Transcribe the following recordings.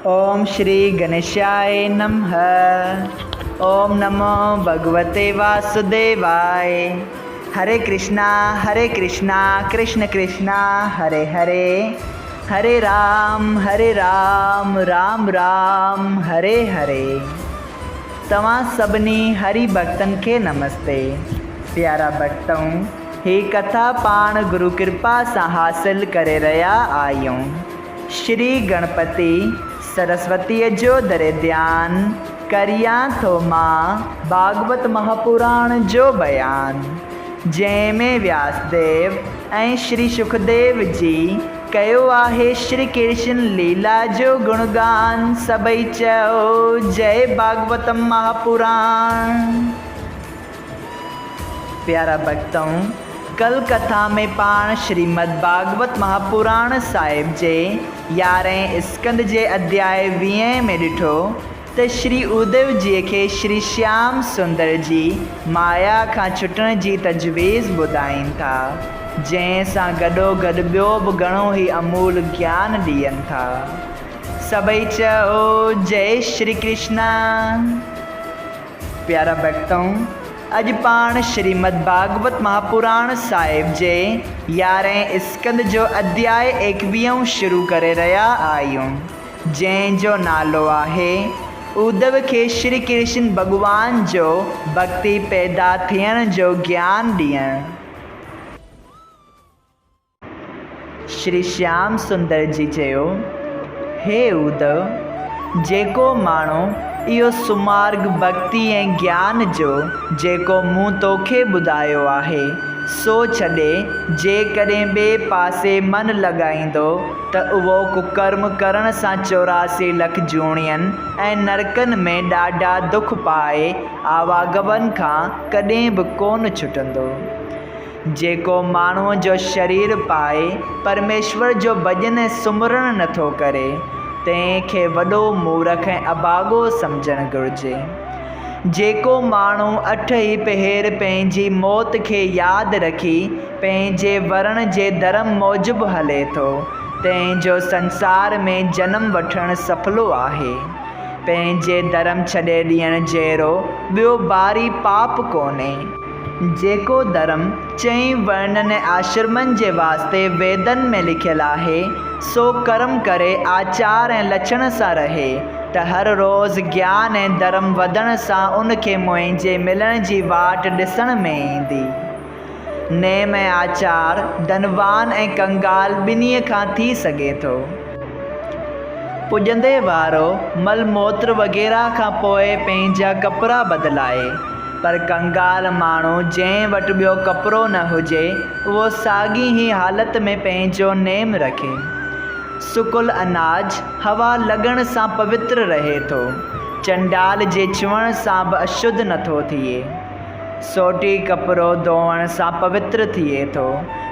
ओम श्री गणेशाय नमः। ओम नमो भगवते वासुदेवाय। हरे कृष्णा कृष्ण कृष्णा हरे हरे, हरे राम राम राम हरे हरे। तव्हां सभिनी हरि भक्तन के नमस्ते। प्यारा भक्तों, ही कथा पाण गुरु कृपा से हासिल करे रहा आयूं। श्री गणपति सरस्वती जो दरे ध्यान करिया थो मां भागवत महापुराण जो बयान, जैमें व्यासदेव ऐं श्री सुखदेव जी कयो आहे श्री कृष्ण लीला जो गुणगान। सबई चओ जय भागवत महापुराण। प्यारा भक्तों, कल कथा में पाण श्रीमद् भागवत महापुराण साहिब जे 11 स्कंद जे अध्याय 20 में ॾिठो त श्री उद्धव जी के श्री श्याम सुंदर जी माया खां छुटण जी तजवीज़ ॿुधाइनि था, जंहिंसां गॾोगॾु ॿियो बि घणो ई अमूल ज्ञान ॾियनि था। सभई चओ जय श्री कृष्ण। प्यारा भक्तों, अज पाण श्रीमद् भागवत महापुराण साहिब जे 11 स्कंद जो अध्याय 21 शुरू करे रहा आयूं, जंहिंजो नालो आहे उद्धव के श्री कृष्ण भगवान जो भक्ति पैदा थियण जो ज्ञान ॾियण। श्री श्याम सुंदर जी चयो, हे उद्धव, जेको माण्हू इहो सुमार्ग भक्ति ऐं ज्ञान जो जेको मूं तोखे ॿुधायो आहे सो छॾे जेकॾहिं ॿिए पासे मन लॻाईंदो त उहो कुकर्म करण सां 84 लख जूणियनि ऐं नरकनि में ॾाढा दुख पाए आवागमन खां कॾहिं बि कोन छुटंदो। जेको माण्हूअ जो शरीर पाए परमेश्वर जो भॼन ऐं सुमरण नथो करे, तंहिंखे वॾो मूर्ख ऐं अभागो सम्झणु घुरिजे। जेको माण्हू 8 ई पहर पंहिंजी मौत खे यादि रखी पंहिंजे वरण जे धर्म मूजिबि हले थो, तंहिंजो संसार में जनम वठणु सफलो आहे। पंहिंजे धर्म छॾे ॾियण जहिड़ो ॿियो भारी पाप कोन्हे। जेको धर्म 4 वर्णन ऐं आश्रमनि जे वास्ते वेदनि में लिखियलु आहे सो कर्म करे आचार ऐं लछण सां रहे त हर रोज़ ज्ञान ऐं धर्म वधण सां उनखे मुंहिंजे मिलण जी वाट ॾिसण में ईंदी। नेम ऐं आचार धनवान ऐं कंगाल ॿिन्हीअ खां थी सघे थो। पुॼंदे वारो मल मूत्र वग़ैरह खां पोइ पंहिंजा कपिड़ा बदिलाए, पर कंगाल माण्हू जंहिं वटि ॿियो कपिड़ो न हुजे उहो साॻी ई हालत में पंहिंजो नेम रखे। सुकुल अनाज हवा लॻण सां पवित्र रहे थो, चंडाल जे छुअण सां बि अशुद्ध नथो थिए। सोटी कपिड़ो धोअण सां पवित्र थिए थो।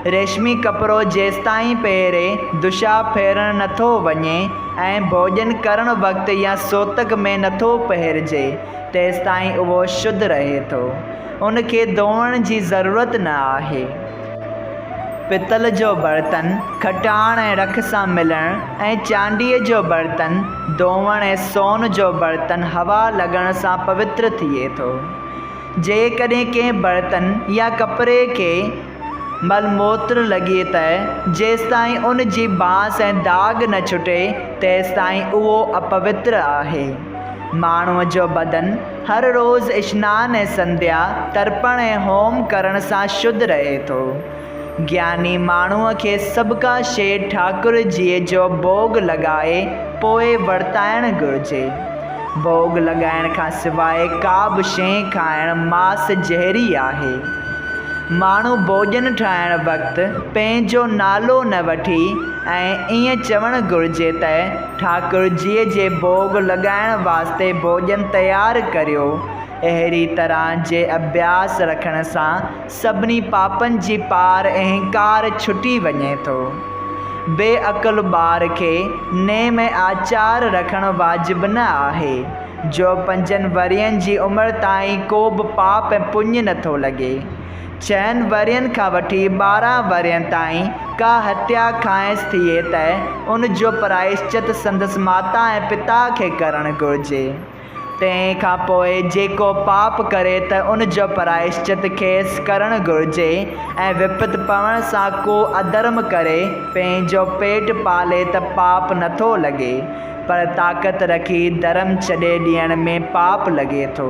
रेशमी कपिड़ो जेसिताईं पहिरें दुशा फेरणु नथो वञे ऐं भोजन करण वक़्तु या सोतक में नथो पहिरिजे, तेसिताईं उहो शुद्ध रहे थो। उनखे धोअण जी ज़रूरत न आहे। पितल जो बर्तन खटाण ऐं रख सां मिलणु ऐं चांदीअ जो बर्तन धोअण ऐं सोन जो बर्तन हवा लॻण सां पवित्र थिए थो। जेकॾहिं कंहिं बर्तन या कपिड़े खे मलमूत्र लॻे त जेसिताईं उन जी बांस ऐं दाग न छुटे तेसिताईं उहो अपवित्र आहे। माण्हूअ जो बदन हर रोज़ स्नान ऐं संध्या तर्पण ऐं होम करण सां शुद्ध रहे थो। ज्ञानी माण्हूअ खे सभ खां शइ ठाकुर जीअ जो भोग लॻाए पोइ वर्ताइणु घुरिजे। भोग लॻाइण खां सवाइ का बि शइ खाइणु मास ज़हरी आहे। माण्हू भोजन ठाहिण वक़्तु पंहिंजो नालो न वठी ऐं ईअं चवणु घुरिजे त ठाकुर जीअ जे भोग लॻाइण वास्ते भोजन तयारु करियो। अहिड़ी तरह जे अभ्यास रखण सां सभिनी पापनि जी पार अहंकार छुटी वञे थो। बेअक़ल ॿार खे नेम ऐं आचार रखणु वाजिबु न आहे। जो 5 वरियनि जी उमिरि ताईं को बि पाप ऐं पुञ नथो लॻे। 6 वरियनि खां वठी 12 वरियनि ताईं का हत्या खांसि थिए त उन जो प्रायश्चित संदसि माता ऐं पिता खे करणु घुरिजे। तंहिंखां पोइ जेको पाप करे त उन जो प्रायश्चित खेसि करणु घुरिजे ऐं विपत पवण सां को अधर्म करे पंहिंजो पेट पाले त पाप नथो लॻे, पर ताक़त रखी धर्म छॾे ॾियण में पाप लॻे थो।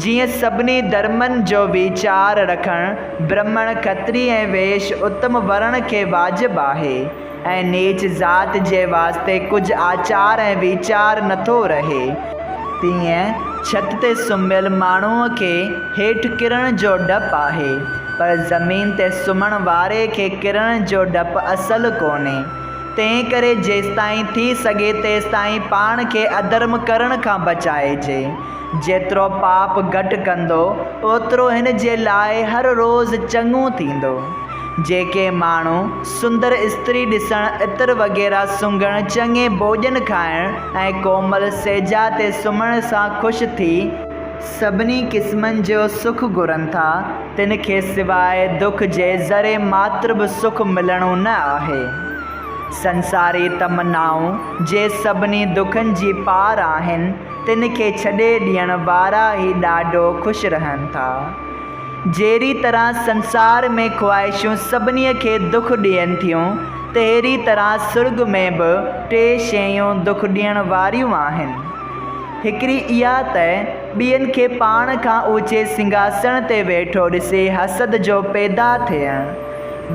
जीअं सभिनी धर्मनि जो वीचार रखणु ब्राह्मण खत्री ऐं वैश्य उत्तम वर्ण खे वाजिबु आहे ऐं नीच ज़ात जे वास्ते कुझु आचार ऐं वीचार नथो रहे, तीअं छत ते सुम्हियल माण्हूअ खे हेठि किरण जो डपु आहे, पर ज़मीन ते सुम्हण वारे खे किरण जो डपु असुलु कोन्हे। तंहिं करे जेसिताईं थी सघे तेसिताईं पाण खे अधर्म करण खां बचाइजे। जेतिरो पाप घटि कंदो ओतिरो हिन जे लाइ हर रोज़ु चङो थींदो। जेके माण्हू सुंदर स्त्री ॾिसणु, इत्र वग़ैरह सुंघणु, चङे भोॼन खाइणु ऐं कोमल सेजा ते सुम्हण सां ख़ुशि थी सभिनी क़िस्मनि जो सुख घुरनि था, तिन खे सवाइ दुख जे ज़रे मात्र बि सुख मिलणो न आहे। संसारी तमनाऊं जे सभिनी दुखनि जी पार आहिनि, तिन खे छॾे ॾियण वारा ई ॾाढो ख़ुशि रहनि था। जहिड़ी तरह संसार में ख़्वाहिशूं सभिनी खे दुख ॾियनि थियूं, तहिड़ी तरह सुर्ग में बि टे शयूं दुख ॾियण वारियूं आहिनि। हिकिड़ी इहा त ॿियनि खे पाण खां ऊचे सिंघासन ते वेठो ॾिसी हसद जो पैदा थियणु,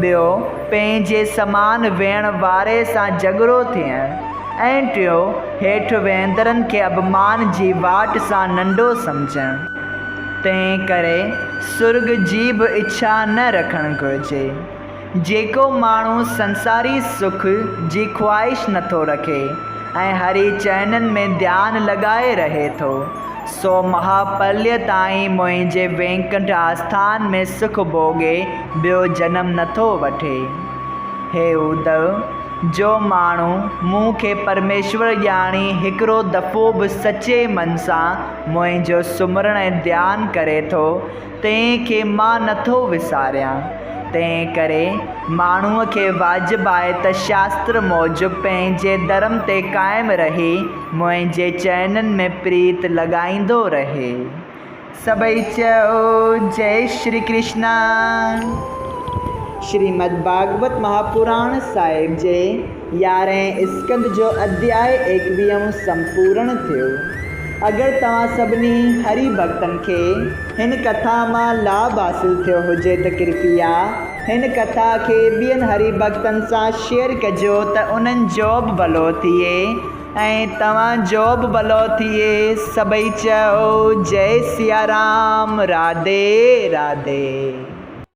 ॿियो पंहिंजे समान वेहण वारे सां झगड़ो थियणु, ऐं टियों हेठि वेंदड़नि खे अपमान जी वाट सां नंढो सम्झणु। तंहिं करे सुर्ग जी बि इच्छा न रखणु घुरिजे। जेको माण्हू संसारी सुख जी ख़्वाहिश नथो रखे ऐं हरी चइननि में ध्यानु लॻाए रहे थो, सो महापल्य ताईं मुंहिंजे वेंकट आस्थान में सुख भोॻे ॿियो जनम नथो वठे। हे उद्धव, जो माण्हू मूंखे परमेश्वर ॼाणी हिकिड़ो दफ़ो बि सचे मन सां मुंहिंजो सुमरण ऐं ध्यानु करे थो, तंहिंखे मां नथो विसारियां। तंहिं करे माण्हूअ खे वाजिबु आहे त शास्त्र मूजिबि पंहिंजे धर्म ते क़ाइमु रही मुंहिंजे चइननि में प्रीत लॻाईंदो रहे। सभई चयो जय श्री कृष्णा। श्रीमद् भागवत महापुराण साहिब जे 11हें स्कंद जो अध्याय 21 संपूर्ण थियो। अगरि तव्हां सभिनी हरि भक्तनि खे हिन कथा मां लाभ हासिल थियो हुजे त कृपया हिन कथा खे ॿियनि हरि भक्तनि सां शेयर कजो त उन्हनि जो बि भलो थिए ऐं तव्हांजो बि भलो थिए। सभई चयो जय सिया राम। राधे राधे।